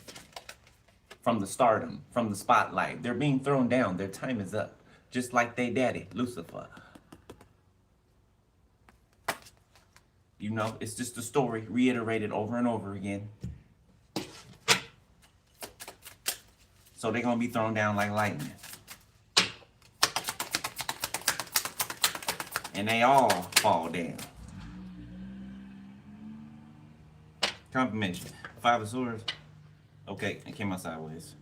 From the stardom, from the spotlight. They're being thrown down. Their time is up. Just like they daddy, Lucifer. You know, it's just a story reiterated over and over again. So they're going to be thrown down like lightning. And they all fall down. Confirmation. 5 of Swords. Okay, it came out sideways.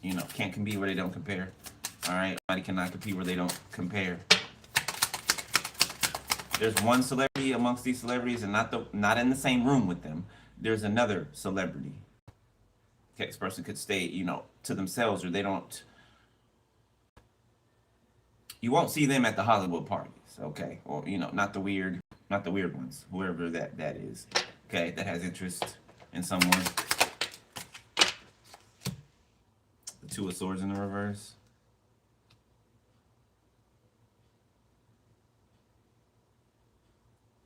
You know, can't compete where they don't compare. Alright, nobody cannot compete where they don't compare. There's one celebrity amongst these celebrities, and not in the same room with them. There's another celebrity. Okay, this person could stay, you know, to themselves, or they don't. You won't see them at the Hollywood parties, okay? Or, you know, not the weird ones, whoever that is. Okay, that has interest in someone. The 2 of Swords in the reverse.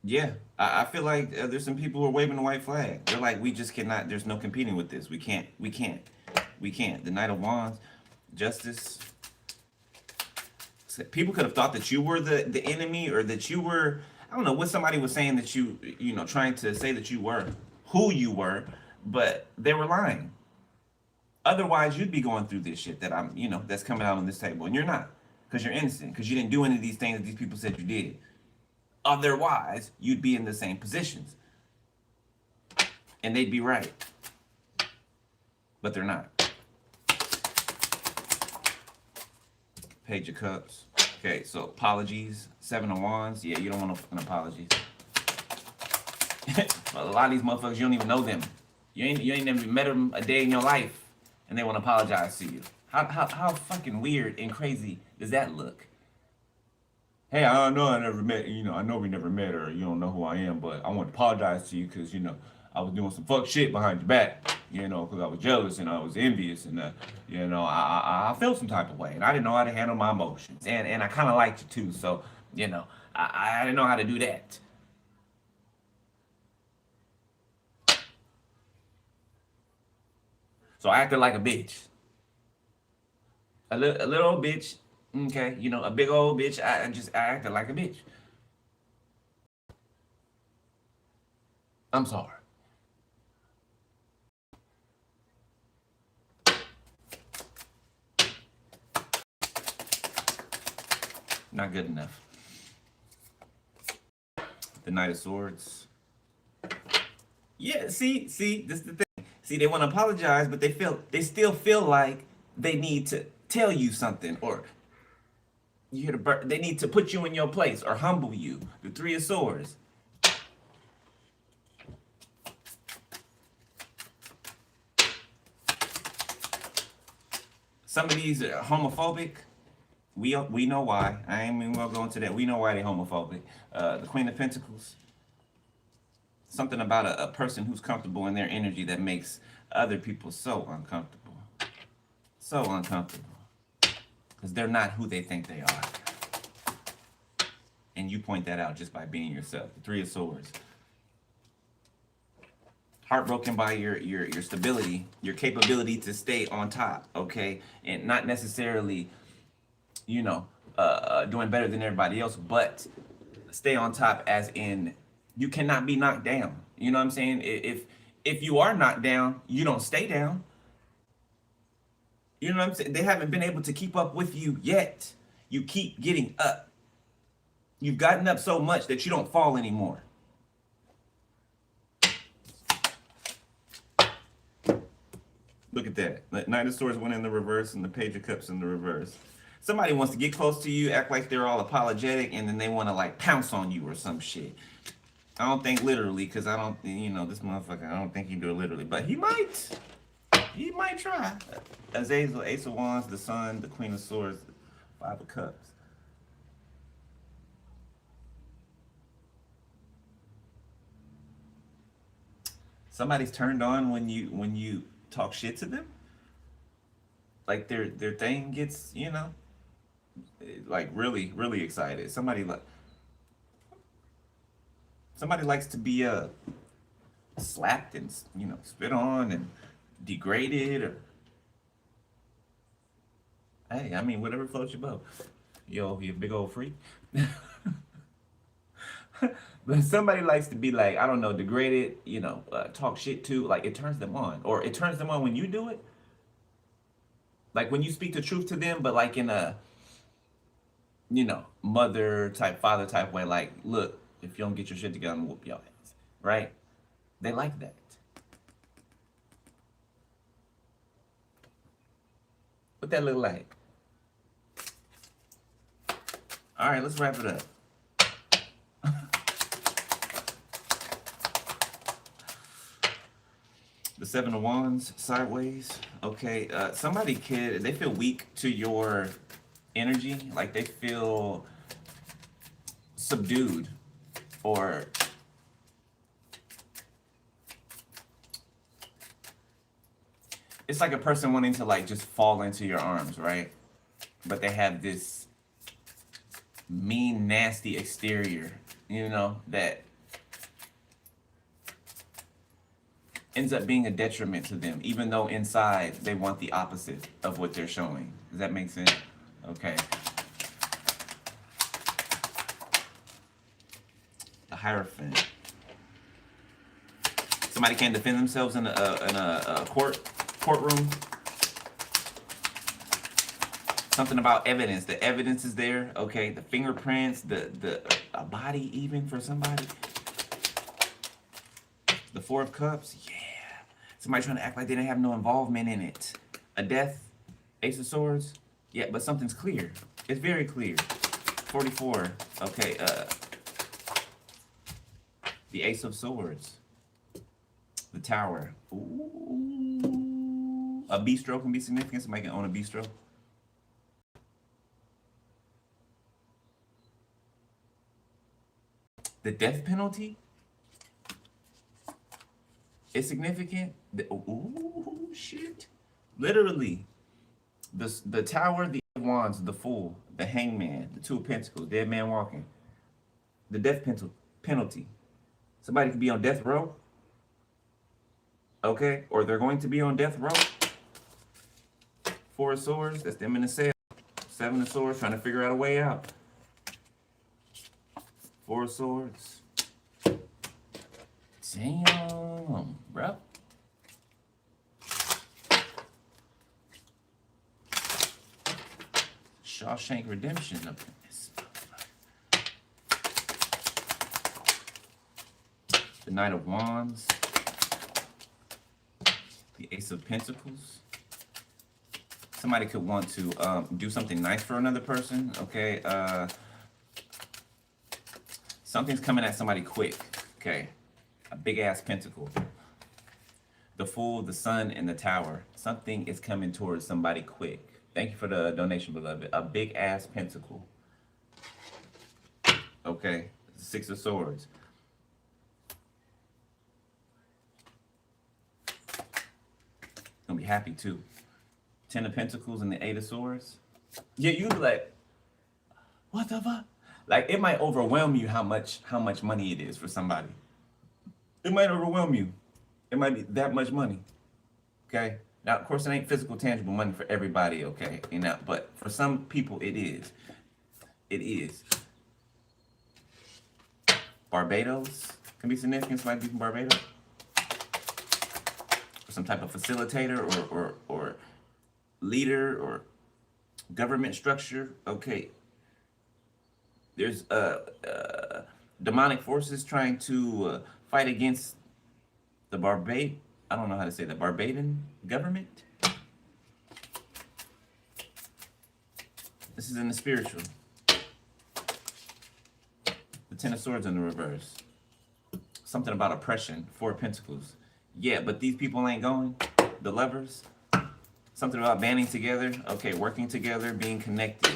Yeah, I feel like there's some people who are waving the white flag. They're like, we just cannot, there's no competing with this. We can't. The Knight of Wands, Justice. People could have thought that you were the enemy, or that you were, I don't know what somebody was saying, that you know, trying to say that you were who you were, but they were lying. Otherwise, you'd be going through this shit that I'm, you know, that's coming out on this table, and you're not, because you're innocent, because you didn't do any of these things that these people said you did. Otherwise, you'd be in the same positions, and they'd be right, but they're not. Page of Cups. Okay, so apologies. 7 of Wands. Yeah, you don't want no apologies. A lot of these motherfuckers, you don't even know them. You ain't never met them a day in your life, and they want to apologize to you. How fucking weird and crazy does that look? Hey, I know I never met, you know, I know we never met, or you don't know who I am, but I want to apologize to you because, you know, I was doing some fuck shit behind your back, you know, because I was jealous and I was envious, and, you know, I felt some type of way, and I didn't know how to handle my emotions, and I kind of liked you too, so, you know, I didn't know how to do that. So I acted like a bitch. A little old bitch, okay, you know, a big old bitch. I acted like a bitch. I'm sorry. Not good enough. The Knight of Swords. Yeah, see, this is the thing. See, they want to apologize, but they still feel like they need to tell you something, or they need to put you in your place or humble you. The 3 of Swords. Some of these are homophobic. We know why. I ain't even gonna go into that. We know why they're homophobic. The Queen of Pentacles. Something about a person who's comfortable in their energy that makes other people so uncomfortable. So uncomfortable. Because they're not who they think they are. And you point that out just by being yourself. The 3 of Swords. Heartbroken by your stability, your capability to stay on top, okay? And not necessarily, you know, doing better than everybody else, but stay on top as in you cannot be knocked down. You know what I'm saying? If you are knocked down, you don't stay down. You know what I'm saying? They haven't been able to keep up with you yet. You keep getting up. You've gotten up so much that you don't fall anymore. Look at that. Knight of Swords went in the reverse, and the Page of Cups in the reverse. Somebody wants to get close to you, act like they're all apologetic, and then they want to like pounce on you or some shit. I don't think literally, because I don't, this motherfucker, I don't think he do it literally. But he might. He might try. Azazel, Ace of Wands, the Sun, the Queen of Swords, Five of Cups. Somebody's turned on when you talk shit to them. Like their thing gets, like really, really excited. Somebody likes to be slapped and spit on and degraded, or hey, I mean whatever floats your boat. Yo, you big old freak. But somebody likes to be like, I don't know, degraded, talk shit to, like it turns them on. Or it turns them on when you do it. Like when you speak the truth to them, but like in a, mother type, father type way, like, look, if you don't get your shit together, I'm gonna whoop y'all ass. Right? They like that. What that look like? All right, let's wrap it up. The Seven of Wands sideways. Okay, they feel weak to your energy, like they feel subdued, or it's like a person wanting to like just fall into your arms, right? But they have this mean, nasty exterior, that ends up being a detriment to them, even though inside they want the opposite of what they're showing. Does that make sense? Okay. The Hierophant. Somebody can't defend themselves in a courtroom. Something about evidence. The evidence is there. Okay. The fingerprints. A body even for somebody. The Four of Cups. Yeah. Somebody trying to act like they didn't have no involvement in it. A death. Ace of Swords. Yeah, but something's clear. It's very clear. 44. Okay. The Ace of Swords. The Tower. Ooh. A bistro can be significant. Somebody can own a bistro. The death penalty is significant. Ooh, shit. Literally. The Tower, the Wands, the Fool, the Hangman, the Two of Pentacles, Dead Man Walking. The death penalty. Somebody could be on death row. Okay? Or they're going to be on death row. Four of Swords, that's them in the cell. Seven of Swords, trying to figure out a way out. Four of Swords. Damn, bro. Shawshank Redemption up in this. The Knight of Wands. The Ace of Pentacles. Somebody could want to do something nice for another person. Okay. Something's coming at somebody quick. Okay. A big ass pentacle. The Fool, the Sun, and the Tower. Something is coming towards somebody quick. Thank you for the donation, beloved. A big ass pentacle. Okay. Six of Swords. Gonna be happy too. Ten of Pentacles and the Eight of Swords. Yeah, you be like, what the fuck? Like it might overwhelm you how much money it is for somebody. It might overwhelm you. It might be that much money. Okay? Now, of course, it ain't physical, tangible money for everybody, okay? But for some people, it is. It is. Barbados can be significant. Somebody be from Barbados. Or some type of facilitator or leader or government structure. Okay. There's demonic forces trying to fight against the I don't know how to say that. Barbadian government. This is in the spiritual. The Ten of Swords in the reverse. something about oppression. Four of Pentacles. Yeah, but these people ain't going. The lovers. Something about banding together. Okay, working together, being connected.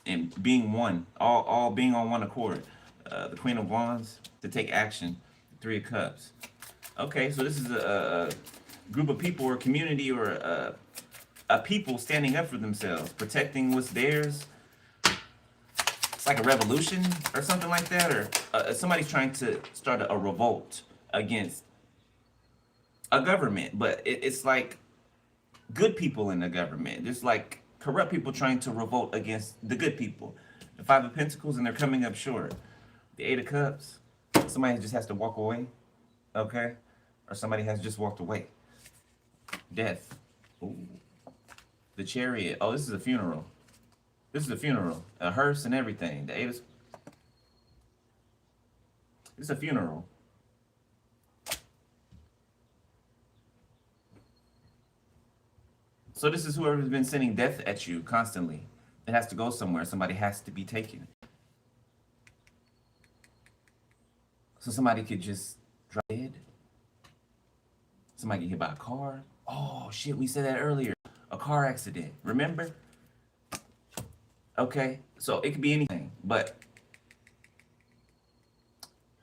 And being one. All being on one accord. The Queen of Wands. To take action. Three of Cups. Okay, so this is a group of people or community or a people standing up for themselves. Protecting what's theirs. It's like a revolution or something like that. Or somebody's trying to start a revolt against a government, but it's like good people in the government. There's like corrupt people trying to revolt against the good people. The Five of Pentacles, and they're coming up short. The Eight of Cups, somebody just has to walk away, okay? Or somebody has just walked away. Death. Ooh. The Chariot. Oh, this is a funeral. This is a funeral. A hearse and everything. The Eight of... It's a funeral. So this is whoever's been sending death at you constantly. It has to go somewhere. Somebody has to be taken. So somebody could just drop dead. Somebody get hit by a car. Oh, shit, we said that earlier. A car accident. Remember? Okay, so it could be anything, but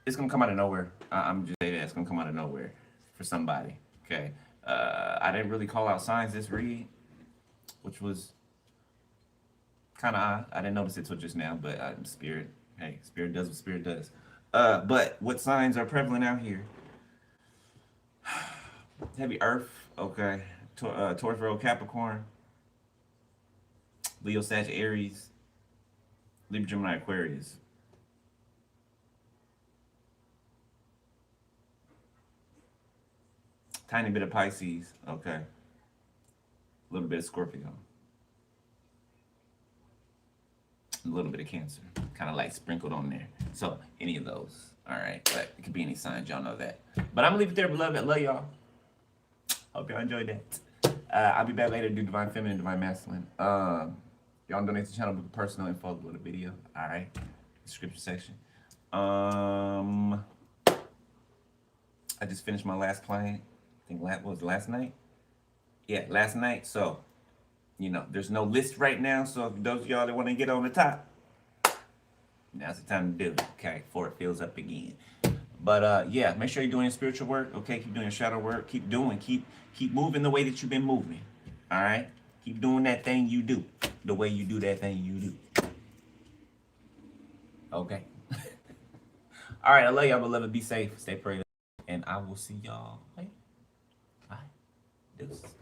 it's going to come out of nowhere. I'm just saying that it's going to come out of nowhere for somebody. Okay. I didn't really call out signs this read, which was kind of odd. I didn't notice it till just now, but spirit, hey, spirit does what spirit does. But what signs are prevalent out here? Heavy Earth, okay. Taurus, Virgo, Capricorn, Leo, Sag, Aries, Libra, Gemini, Aquarius. Tiny bit of Pisces, okay. A little bit of Scorpio. A little bit of Cancer, kind of like sprinkled on there. So any of those, all right. But it could be any signs, y'all know that. But I'm gonna leave it there, beloved. I love y'all. Hope y'all enjoyed that. I'll be back later to do Divine Feminine, Divine Masculine. Y'all donate to the channel with personal info below the video, all right. Description section. I just finished my last client. I think what was it, last night? Yeah, last night. So, you know, there's no list right now. So if those of y'all that want to get on the top, now's the time to do it, okay? Before it fills up again. But yeah, make sure you're doing your spiritual work, okay? Keep doing your shadow work. Keep moving the way that you've been moving, all right? Keep doing that thing you do, the way you do that thing you do. Okay? All right, I love y'all, beloved. Be safe, stay prayed up, and I will see y'all later. Bye. Deuces.